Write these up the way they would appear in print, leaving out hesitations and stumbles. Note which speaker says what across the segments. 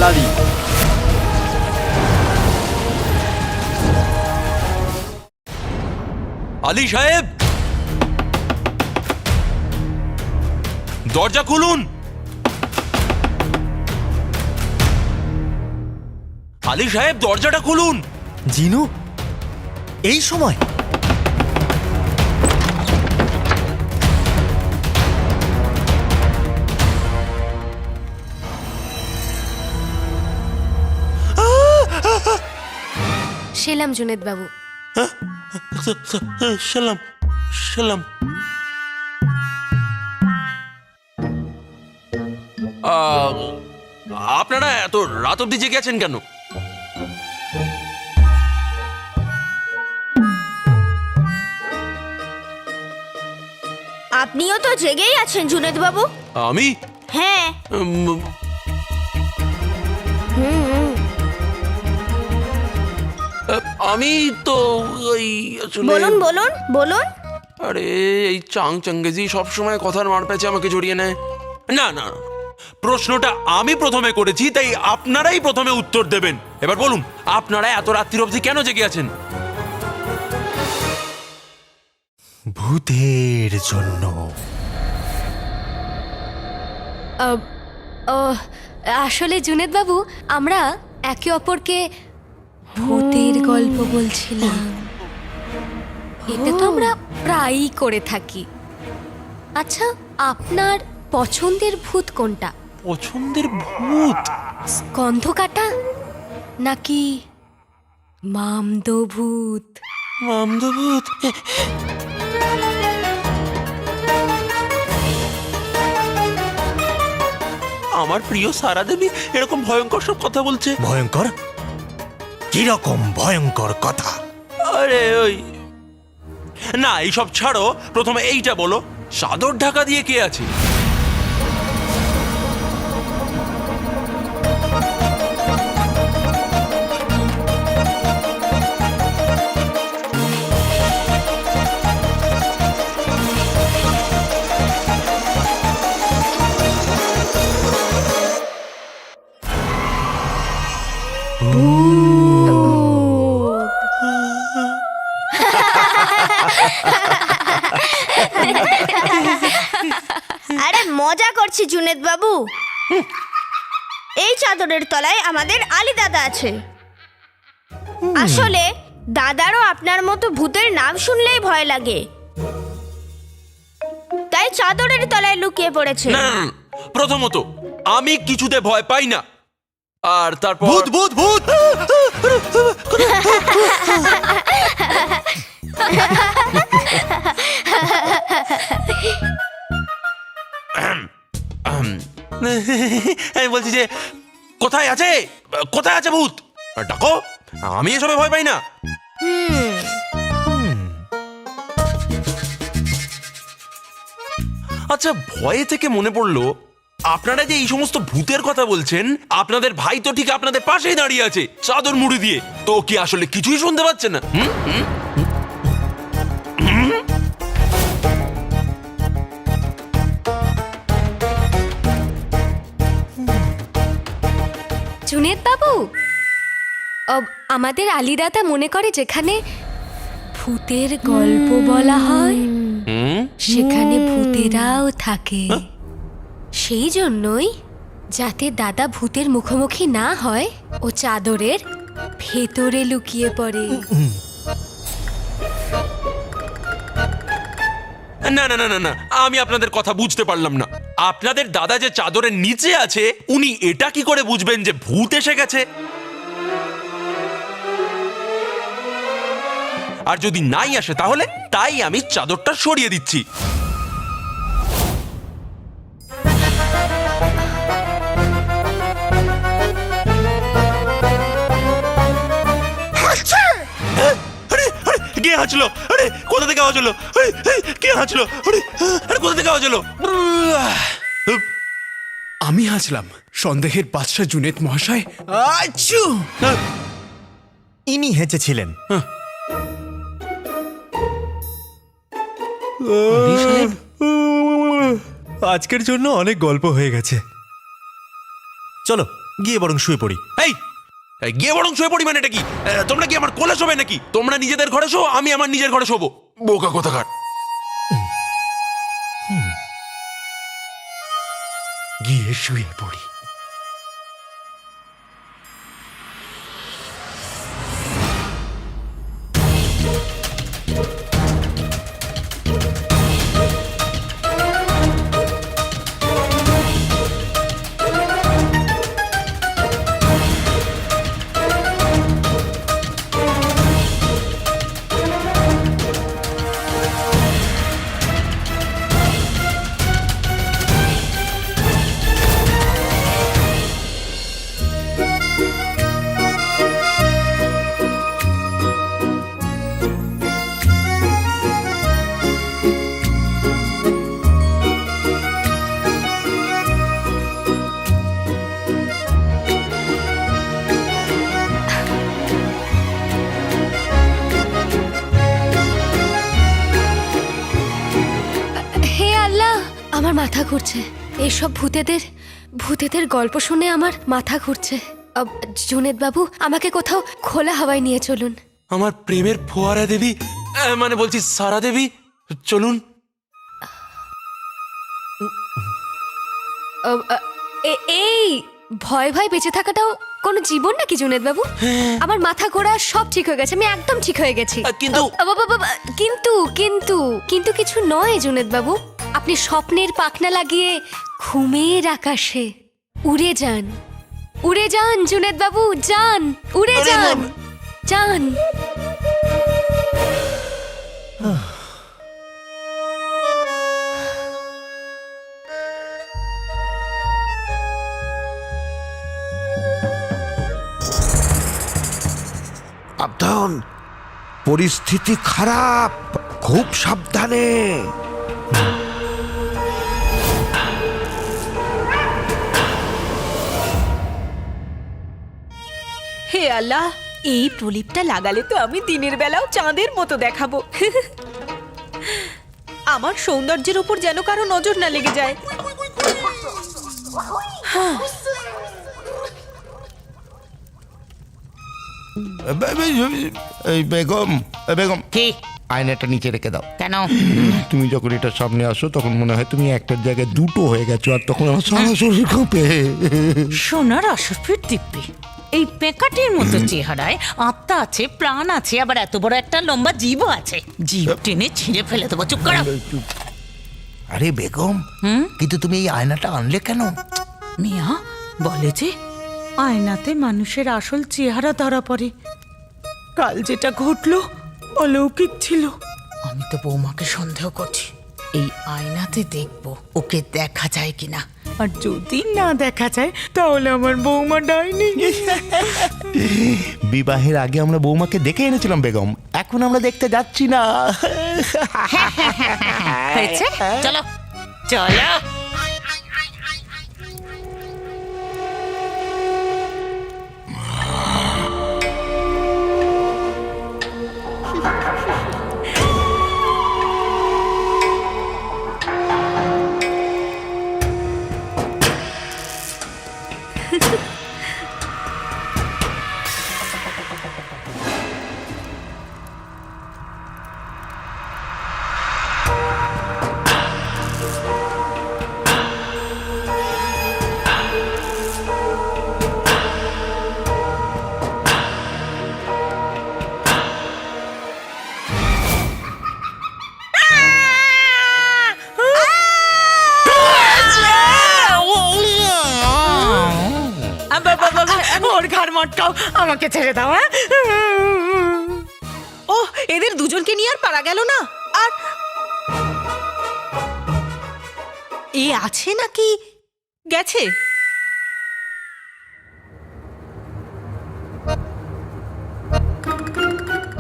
Speaker 1: তালা দিই।
Speaker 2: আলী সাহেব, দরজা খুলুন। আলী সাহেব, দরজাটা খুলুন।
Speaker 3: জিনু, এই সময়?
Speaker 4: সেলাম জুনেদ বাবু।
Speaker 2: সালাম সালাম। আপনারা এত রাত অব্দি জেগে আছেন কেন?
Speaker 5: আপনিও তো জেগেই আছেন জুনেদ বাবু।
Speaker 2: আমি
Speaker 5: হ্যাঁ।
Speaker 2: আমি তো ওই আসলে
Speaker 5: বলুন বলুন বলুন।
Speaker 2: আরে এই চাংচঙ্গেজি সবসময় কথার মার প্যাচে আমাকে জড়িয়ে নেয়। না না, প্রশ্নটা আমি প্রথমে করেছি, তাই আপনারাই প্রথমে উত্তর দেবেন। এবার বলুন, আপনারা এত রাত্রির অবধি কেন জেগে আছেন?
Speaker 3: ভূতের জন্য।
Speaker 4: আসলে জুনেদ বাবু, আমরা একে অপরকে ভূতের গল্প বলছিলাম। এটা তো আমরা প্রায়ই করে থাকি। আচ্ছা, আপনার পছন্দের ভূত কোনটা?
Speaker 2: পছন্দের ভূত?
Speaker 4: স্কন্ধকাটা নাকি মামদভূত?
Speaker 2: মামদভূত? আমার প্রিয় সারা দেবী এরকম ভয়ঙ্কর সব কথা বলছে।
Speaker 3: ভয়ঙ্কর? কিরকম ভয়ঙ্কর কথা?
Speaker 2: আরে ওই না, এইসব ছাড়ো, প্রথমে এইটা বলো, চাদর ঢাকা দিয়ে কে আছে?
Speaker 5: আরে মজা করছি জুনেদ বাবু। এই চাদরের তলায় আমাদের আলী দাদা আছে। আসলে দাদারও আপনার মতো ভূতের নাম শুনলেই ভয় লাগে, তাই চাদরের তলায় লুকিয়ে পড়েছে।
Speaker 2: না, প্রথমত আমি কিছুতে ভয় পাই না, আর তারপর
Speaker 3: ভূত ভূত ভূত!
Speaker 2: আমি বলছি যে কোথায় আছে, কোথায় আছে ভূত? ডাকো, আমি এসবে ভয় পাই না। আচ্ছা, ভয়ে থেকে মনে পড়লো, আপনারা যে এই সমস্ত ভূতের কথা বলছেন, আপনাদের ভাই তো ঠিক আপনাদের পাশেই দাঁড়িয়ে আছে চাদর মুড়ি দিয়ে, তো কি আসলে কিছুই শুনতে পাচ্ছেন না?
Speaker 4: জুনেদ বাবু, আমাদের আলী দাদা মনে করে যেখানে ভূতের গল্প বলা হয় সেখানে ভূতেরাও থাকে। সেই জন্যই, যাতে দাদা ভূতের মুখোমুখি না হয়, ও চাদরের ভেতরে লুকিয়ে পড়ে।
Speaker 2: না না না না না, আমি আপনাদের কথা বুঝতে পারলাম না। আপনাদের দাদা যে চাদরের নিচে আছে, উনি এটা কি করে বুঝবেন যে ভূত এসে গেছে? আর যদি নাই আসে তাহলে? তাই আমি চাদরটা সরিয়ে দিচ্ছি। কে হাঁচলো? আরে কোথা থেকে আওয়াজ হলো? কে হাঁচলো? আরে কোথা থেকে আওয়াজ হলো?
Speaker 1: আমি হাসলাম। সন্দেহের বাদশা জুনেদ মহাশয়। আচ্ছু!
Speaker 3: ইনি হেঁচেছিলেন। আজকের জন্য অনেক গল্প হয়ে গেছে, চলো গিয়ে বরং শুয়ে পড়ি।
Speaker 2: এই এই, গিয়ে বরং শুয়ে পড়ি মানে এটা কি? তোমরা কি আমার কোলে শোবে নাকি? তোমরা নিজেদের ঘরে শো, আমি আমার নিজের ঘরে শোবো। বোকা কোথাকার।
Speaker 3: গিয়ে শুয়ে পড়ি।
Speaker 4: হে আল্লাহ, আমার মাথা ঘুরছে। এইসব ভূতেদের গল্প শুনে আমার মাথা ঘুরছে। জুনেদ বাবু, আমাকে কোথাও খোলা হাওয়ায় নিয়ে চলুন।
Speaker 2: আমার প্রেমের ফোয়ারা দেবী, মানে বলছি সারা দেবী, চলুন।
Speaker 4: এই ভয় ভয় বেঁচে থাকাটাও কোনো জীবন নাকি জুনেদ বাবু? আমার মাথা ঘোরা সব ঠিক হয়ে গেছে, আমি একদম ঠিক হয়ে গেছি।
Speaker 2: কিন্তু
Speaker 4: কিন্তু কিছু নয় জুনেদ বাবু। আপনি স্বপ্নের পাখনা লাগিয়ে ঘুমের আকাশে উড়ে যান জুনেদ বাবু, যান, উড়ে যান।
Speaker 6: সাবধান, পরিস্থিতি খারাপ, খুব সাবধানে।
Speaker 7: হে আল্লাহ, এই প্রদীপটা লাগালে তো আমি দিনের বেলাও চাঁদের মতো দেখাবো। আমার সৌন্দর্যের উপর যেন কারো নজর না লেগে যায়।
Speaker 6: এই বেগম, বেগম,
Speaker 8: কি
Speaker 6: আয়নাটা নিচে রেখে দাও।
Speaker 8: কেন?
Speaker 6: তুমি যখন এটা সামনে আসো তখন মনে হয় তুমি একটার জায়গায় দুটো হয়ে গেছো, আর তখন আমার সারা শরীর কাঁপে।
Speaker 8: সোনার অসফির দিব্যি, এই পেকাটির মতো চেহারায় আত্মা আছে, প্রাণ আছে, আবার এত বড় একটা লম্বা জীবও আছে। জীব টেনে ছিঁড়ে ফেলে দেবো। চুপ করো।
Speaker 6: আরে বেগম, কিন্তু তুমি এই আয়নাটা আনলে কেন?
Speaker 8: মিয়া বলে যে আয়নাতে মানুষের আসল চেহারা ধরা পড়ে। কাল যেটা ঘটলো অলৌকিক ছিল। আমি তো বৌমাকে সন্দেহ করছি। এই আয়নাতে দেখবো ওকে দেখা যায় কিনা, আর যদি না দেখা যায় তাহলে আমার বৌমা ডাইনি।
Speaker 6: বিবাহের আগে আমরা বৌমাকে দেখে এনেছিলাম বেগম, এখন আমরা দেখতে যাচ্ছি না।
Speaker 8: হয়েছে, চলো চলো। ওর ঘাড় মটকাও, আমাকে ছেড়ে দাও।
Speaker 7: ও, এদের দুজনকে নিয়ে আর পারা গেল না। আর এ আছে নাকি গেছে?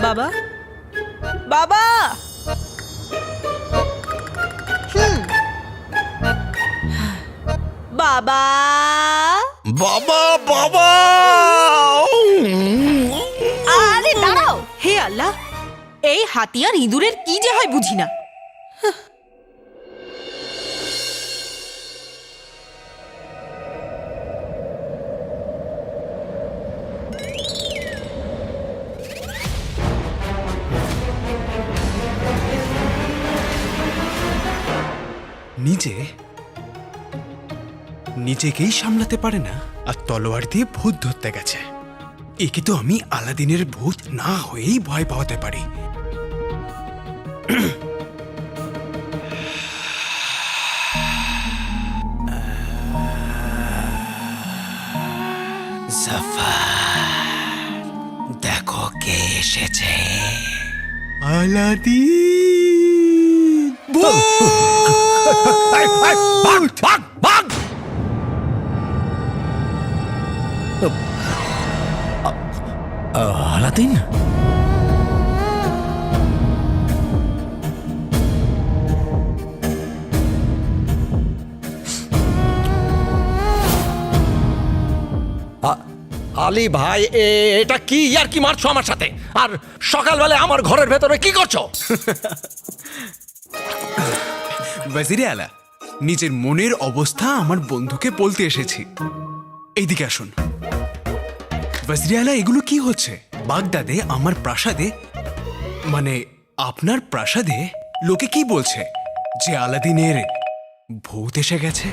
Speaker 7: বাবা, বাবা, বাবা,
Speaker 6: বাবা, বাবা!
Speaker 7: আরে দাঁড়াও। হে আল্লাহ, এই হাতি আর ইঁদুরের কি যে হয় বুঝি না।
Speaker 1: যে নিজেকেই সামলাতে পারে না আর তলোয়ার দিয়ে ভূত ধরতে গেছে। একে তো আমি আলাদিনের ভূত না হয়েই ভয় পাওয়াতে পারি। দেখো কে এসেছে। আলাদিন!
Speaker 6: আলাদিন,
Speaker 9: আলী ভাই, এটা কি আর কি মারছো আমার সাথে? আর সকালবেলা আমার ঘরের ভেতরে কি করছো?
Speaker 1: ওয়াজিরে আলা, নিজের মনের অবস্থা আমার বন্ধুকে বলতে এসেছি। এইদিকে আসুন। ওয়াজিরে আলা, এগুলো কি হচ্ছে? বাগদাদে আমার প্রাসাদে, মানে আপনার প্রাসাদে লোকে কি বলছে যে আলাদিনের ভূত এসে গেছে?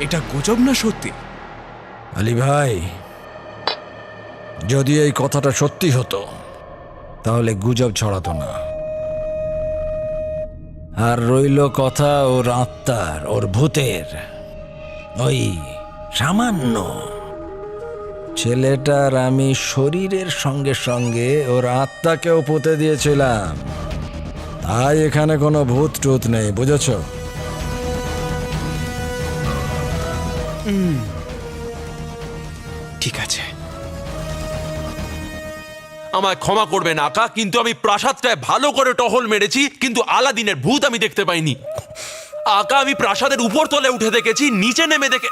Speaker 1: এটা গুজব না সত্যি?
Speaker 9: আলী ভাই, যদি এই কথাটা সত্যি হতো তাহলে গুজব ছড়াতো না। আর রইল কথা ওর আত্মার, ওর ভূতের, ওই সামান্য ছেলেটার আমি শরীরের সঙ্গে সঙ্গে ওর আত্মাকেও পুঁতে দিয়েছিলাম। তাই এখানে কোনো ভূত টুত নেই, বুঝেছ?
Speaker 1: ঠিক আছে।
Speaker 2: আমায় ক্ষমা করবেন আকা, কিন্তু আমি প্রাসাদটায় ভালো করে টহল মেরেছি, কিন্তু আলাদিনের ভূত আমি দেখতে পাইনি। আকা, আমি প্রাসাদের উপর তলে উঠে দেখেছি, নিচে নেমে দেখে।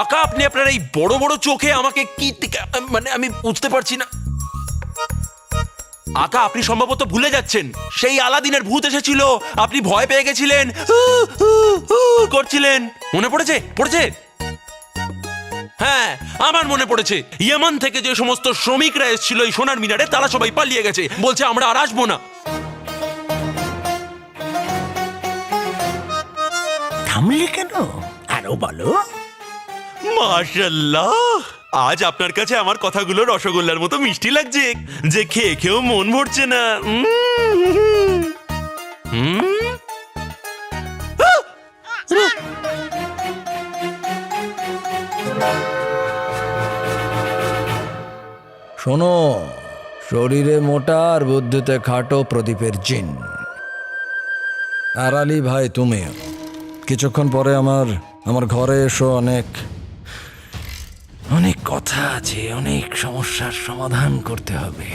Speaker 2: আকা, আপনি আপনার এই বড় বড় চোখে আমাকে কি, মানে আমি বুঝতে পারছি না। আকা, আপনি সম্ভবত ভুলে যাচ্ছেন, সেই আলাদিনের ভূত এসেছিল, আপনি ভয় পেয়ে গেছিলেন, করছিলেন। মনে পড়েছে? হ্যাঁ, আমার মনে পড়েছে। ইয়েমান থেকে যে সমস্ত শ্রমিকরা এসেছিল এই সোনার মিনারে, তারা সবাই পালিয়ে গেছে, বলছে আমরা আর আসবো না।
Speaker 3: থামলে কেন? আরো বলো।
Speaker 2: মাশাআল্লাহ, আজ আপনার কাছে আমার কথাগুলো রসগোল্লার মতো মিষ্টি লাগছে, যে খেয়ে খেয়েও মন ভরছে না।
Speaker 9: শোনো, শরীরে মোটা আর বুদ্ধিতে খাটো প্রদীপের জিন। আর আলী ভাই, তুমি কিছুক্ষণ পরে আমার ঘরে এসো। অনেক কথা আছে, অনেক সমস্যার সমাধান করতে হবে।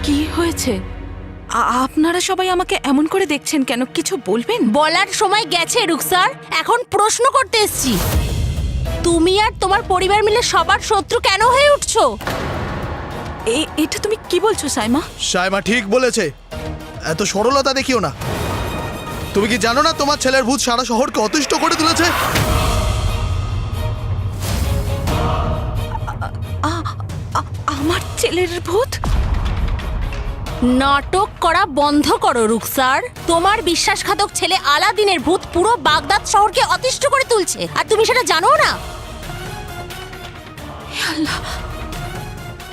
Speaker 7: কি হয়েছে? আপনারা সবাই আমাকে এমন করে দেখছেন কেন? কিছু বলবেন?
Speaker 5: বলার সময় গেছে রুকসার, এখন প্রশ্ন করতে এসছি। তুমি আর তোমার পরিবার মিলে সবার শত্রু কেন হয়ে উঠছো?
Speaker 7: এটা তুমি কি বলছো সাইমা?
Speaker 10: সাইমা ঠিক বলেছে। এত সরলতা দেখিও না। তুমি কি জানো না তোমার ছেলের ভূত সারা শহরকে অতিষ্ঠ করে তুলেছে?
Speaker 7: আমার ছেলের ভূত?
Speaker 5: নাটক করা বন্ধ করো রুকসার। তোমার বিশ্বাসঘাতক ছেলে আলাদিনের ভূত পুরো বাগদাদ শহরকে অতিষ্ঠ করে তুলছে, আর তুমি সেটা জানো না?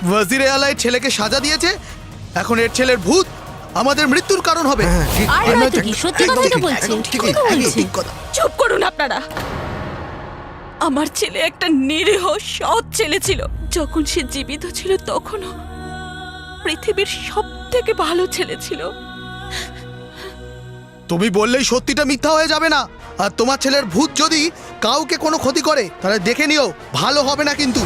Speaker 10: ওয়াজিরে আলাই ছেলেকে সাজা দিয়েছে, এখন এর ছেলের ভূত আমাদের মৃত্যুর কারণ হবে।
Speaker 5: আর নয়তো কি, সত্যি কথাই তো বলছি।
Speaker 10: ঠিক কথা।
Speaker 7: চুপ করুন আপনারা। আমার ছেলে একটা নিরীহ সৎ ছেলে ছিল। যখন সে জীবিত ছিল তখনও পৃথিবীর সব থেকে ভালো ছেলে ছিল।
Speaker 10: তুমি বললেই সত্যিটা মিথ্যা হয়ে যাবে না। আর তোমার ছেলের ভূত যদি কাউকে কোনো ক্ষতি করে তাহলে দেখে নিও, ভালো হবে না কিন্তু।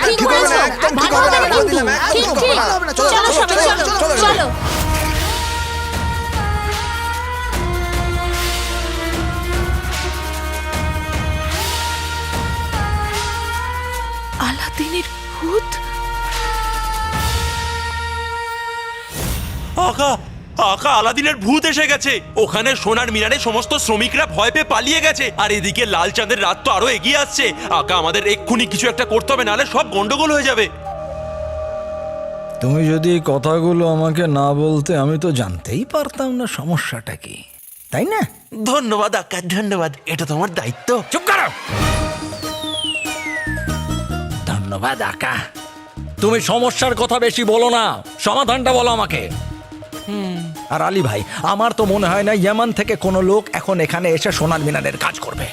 Speaker 5: ঠিক বলেছো, ভালো হবে না কিন্তু। ঠিক, চলো সবাই, চলো।
Speaker 7: আলাদিনের ভূত?
Speaker 2: আকা আকা আলাদিনের ভূত এসে গেছে। ওখানে সোনার মিনারে সমস্ত শ্রমিকরা ভয় পেয়ে পালিয়ে গেছে, আর এদিকে লাল চাঁদের রাত তো আরো এগিয়ে আসছে। আকা আমাদের এক্ষুনি কিছু একটা করতে হবে, নাহলে সব গন্ডগোল হয়ে যাবে।
Speaker 9: তুমি যদি এই কথাগুলো আমাকে না বলতে আমি তো জানতেই পারতাম না সমস্যাটা কি, তাই না?
Speaker 2: ধন্যবাদ আকা, ধন্যবাদ। এটা তোমার দায়িত্ব।
Speaker 3: চুপ করো। ধন্যবাদ আকা। তুমি সমস্যার কথা বেশি বলো না, সমাধানটা বলো আমাকে। আর আলী ভাই, আমার তো মনে হয় না ইয়েমান থেকে কোনো লোক এখন এখানে এসে সোনার মিনারের কাজ করবে।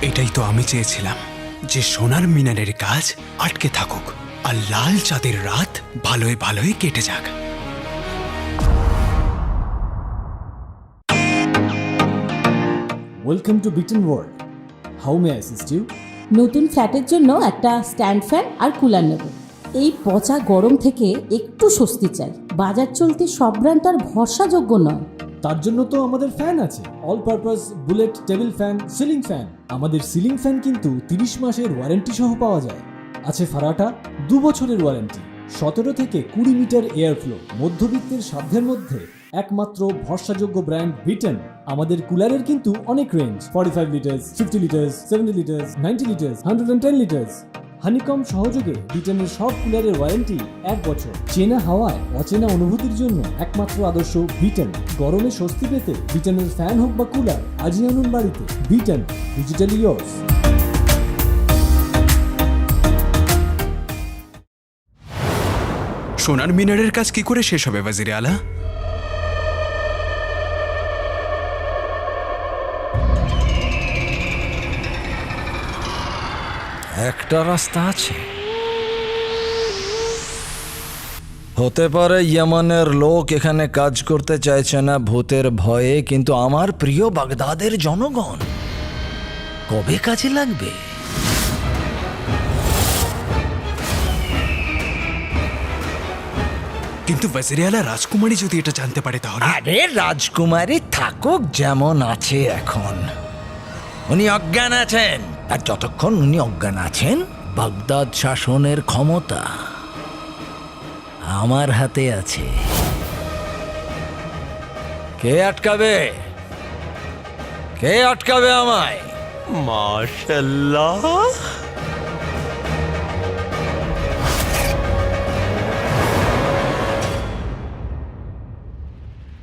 Speaker 1: এটাই তো আমি চেয়েছিলাম, যে সোনার মিনারের কাজ আটকে থাকুক আর লাল চাঁদের রাত ভালোই ভালোই কেটে যাক।
Speaker 11: Welcome to Biten world. How may I assist you?
Speaker 12: নতুন ফ্ল্যাটের জন্য একটা স্ট্যান্ড ফ্যান আর কুলার নেব। এই পচা গরম থেকে একটু স্বস্তি চাই। বাজার চলতে সব ব্র্যান্ড আর ভরসাযোগ্য নয়।
Speaker 11: তার জন্য তো আমাদের ফ্যান আছে, all purpose bullet table fan, ceiling fan. আমাদের সিলিং ফ্যান কিন্তু 30 মাসের ওয়ারেন্টি সহ পাওয়া যায়। আছে ফারাটা 2 বছরের ওয়ারেন্টি, 17 থেকে 20 মিটার এয়ার ফ্লো, মধ্যবিত্তের সাধ্যের মধ্যে একমাত্র ভরসাযোগ্য ব্র্যান্ড বিটেন। আমাদের কুলারের কিন্তু অনেক range, 45 litres, 50 litres, 70 litres, 90 litres, 110 litres. Honeycomb সহযোগে বিটেনের সব কুলারের ওয়ারেন্টি 1 বছর। চেনা হাওয়ায় অচেনা অনুভূতির জন্য একমাত্র আদর্শ বিটেন। গরমে স্বস্তি পেতে বিটেনের ফ্যান হোক বা কুলার আজই আনুন বাড়িতে। Beaten, digitally yours.
Speaker 1: সোনার মিনারের কাজ কি করে শেষ হবে ওয়াজিরে আলা?
Speaker 9: একটা রাস্তা আছে। হতে পারে ইয়েমানের লোক এখানে কাজ করতে চাইছে না ভূতের ভয়ে, কিন্তু আমার প্রিয় বাগদাদের জনগণ কবে কাজে লাগবে?
Speaker 1: কিন্তু ওয়াজিরে আলা, রাজকুমারী যদি এটা জানতে পারে তাহলে?
Speaker 3: আরে রাজকুমারী থাকুক যেমন আছে এখন। উনি অজ্ঞান আছেন, আর যতক্ষণ উনি অজ্ঞান আছেন
Speaker 9: বাগদাদ শাসনের ক্ষমতা আমার হাতে আছে। কে আটকাবে? কে আটকাবে আমায়?
Speaker 2: মাশাআল্লাহ।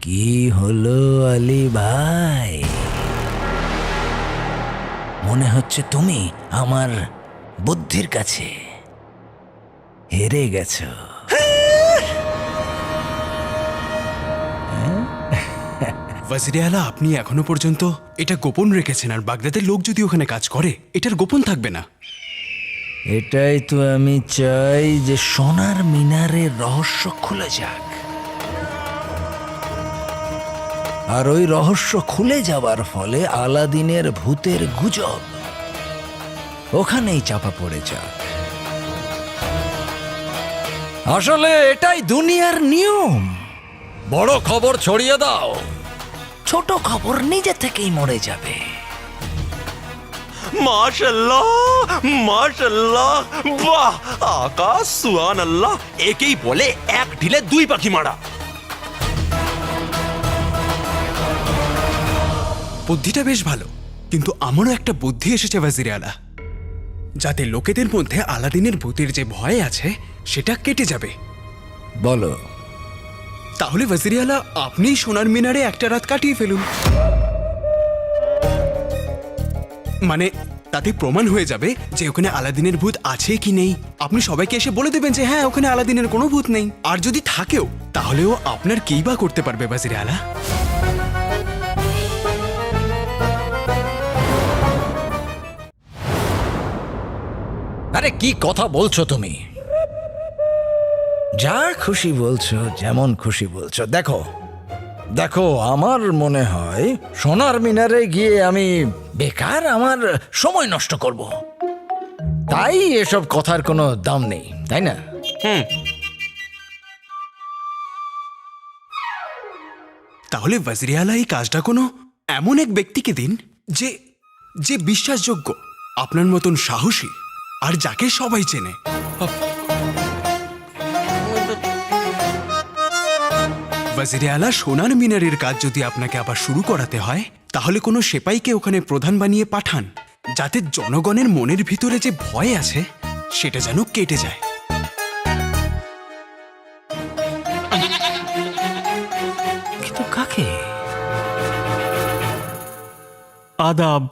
Speaker 9: কি হলো আলী ভাই? মনে হচ্ছে তুমি আমার বুদ্ধির কাছে হেরে গেছো।
Speaker 1: ওয়াজিরে আলা, আপনি এখনো পর্যন্ত এটা গোপন রেখেছেন, আর বাগদাদের লোক যদি ওখানে কাজ করে এটার গোপন থাকবে না।
Speaker 9: এটাই তো আমি চাই, যে সোনার মিনারের রহস্য খুলে যাক। আর ওই রহস্য খুলে যাওয়ার ফলে আলাদিনের ভূতের গুজব ওখানেই চাপা পড়ে যাক। আসলে এটাই দুনিয়ার নিয়ম। বড় খবর ছড়িয়ে দাও, ছোট খবর নিজে থেকেই মরে যাবে।
Speaker 2: মাশাআল্লাহ, মাশাআল্লাহ, বাহ আকা, সুবহানাল্লাহ। একেই বলে এক ঢিলে 2 পাখি মারা।
Speaker 1: বুদ্ধিটা বেশ ভালো, কিন্তু আমারও একটা বুদ্ধি এসেছে ওয়াজিরে আলা, যাতে লোকেদের মধ্যে আলাদিনের ভূতের যে ভয় আছে সেটা কেটে যাবে।
Speaker 9: বলো।
Speaker 1: তাহলে ওয়াজিরে আলা, আপনি সোনার মিনারে একটা রাত কাটিয়ে ফেলুন। মানে তাতে প্রমাণ হয়ে যাবে যে ওখানে আলাদিনের ভূত আছে কি নেই। আপনি সবাইকে এসে বলে দেবেন যে হ্যাঁ, ওখানে আলাদিনের কোনো ভূত নেই। আর যদি থাকেও তাহলেও আপনার কেই বা করতে পারবে ওয়াজিরে আলা?
Speaker 3: আরে আরে কি কথা বলছো তুমি? যা খুশি বলছো, যেমন খুশি বলছো। দেখো দেখো, আমার মনে হয় সোনার মিনারে গিয়ে আমি বেকার আমার সময় নষ্ট করব, তাই এসব কথার কোনো দাম নেই, তাই না?
Speaker 1: তাহলে ওয়াজির আলা এই কাজটা কোনো এমন এক ব্যক্তিকে দিন যে যে বিশ্বাসযোগ্য, আপনার মতন সাহসী, আর যাকে সবাই চেনে। ওয়াজির আলা, সোনার মিনারের কাজ যদি আপনাকে আবার শুরু করাতে হয়, তাহলে কোনো সেপাইকে ওখানে প্রধান বানিয়ে পাঠান, যাতে জনগণের মনের ভিতরে যে ভয় আছে সেটা যেন কেটে যায়।
Speaker 3: কিন্তু কাকে?
Speaker 13: আদাব।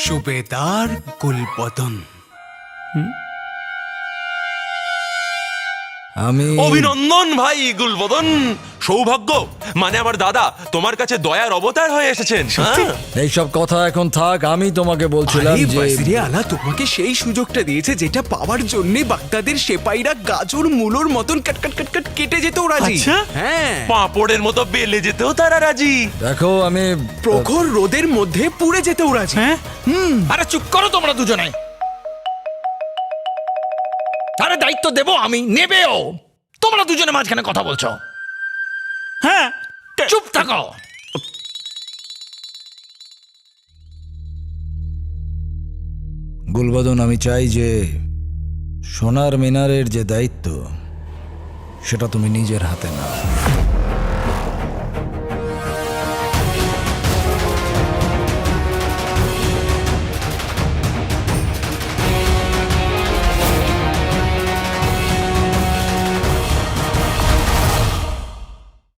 Speaker 1: সুবেদার গুলবদন।
Speaker 3: আমি
Speaker 2: অভিনন্দন ভাই গুলবদন, সৌভাগ্য, মানে আমার দাদা তোমার কাছে দয়ার অবতার হয়ে এসেছেন। হ্যাঁ?
Speaker 3: এইসব কথা এখন থাক, আমি তোমাকে বলছিলাম
Speaker 1: আরে
Speaker 3: যে
Speaker 1: ওয়াজির আলা তোমাকে সেই সুযোগটা দিয়েছে যেটা পাওয়ার জন্য বাগদাদের সেপাইরা গাজর মূলোর মতন কাট কাট কাট কাট কেটে যেতেও রাজি।
Speaker 2: আচ্ছা?
Speaker 1: হ্যাঁ,
Speaker 2: পাঁপড়ের মতো বেলে যেতেও তারা রাজি।
Speaker 3: দেখো আমি
Speaker 1: প্রখর রোদের মধ্যে পুড়ে যেতেও রাজি।
Speaker 3: আরে চুপ করো তোমরা দুজনে। আরে দায়িত্ব দেবো আমি, নেবেও। তোমরা দুজনে মাঝখানে কথা বলছো।
Speaker 13: হ্যাঁ,
Speaker 3: চুপ থাকো। গুলবদন, আমি চাই যে সোনার মিনারের যে দায়িত্ব সেটা তুমি নিজের হাতে নাও।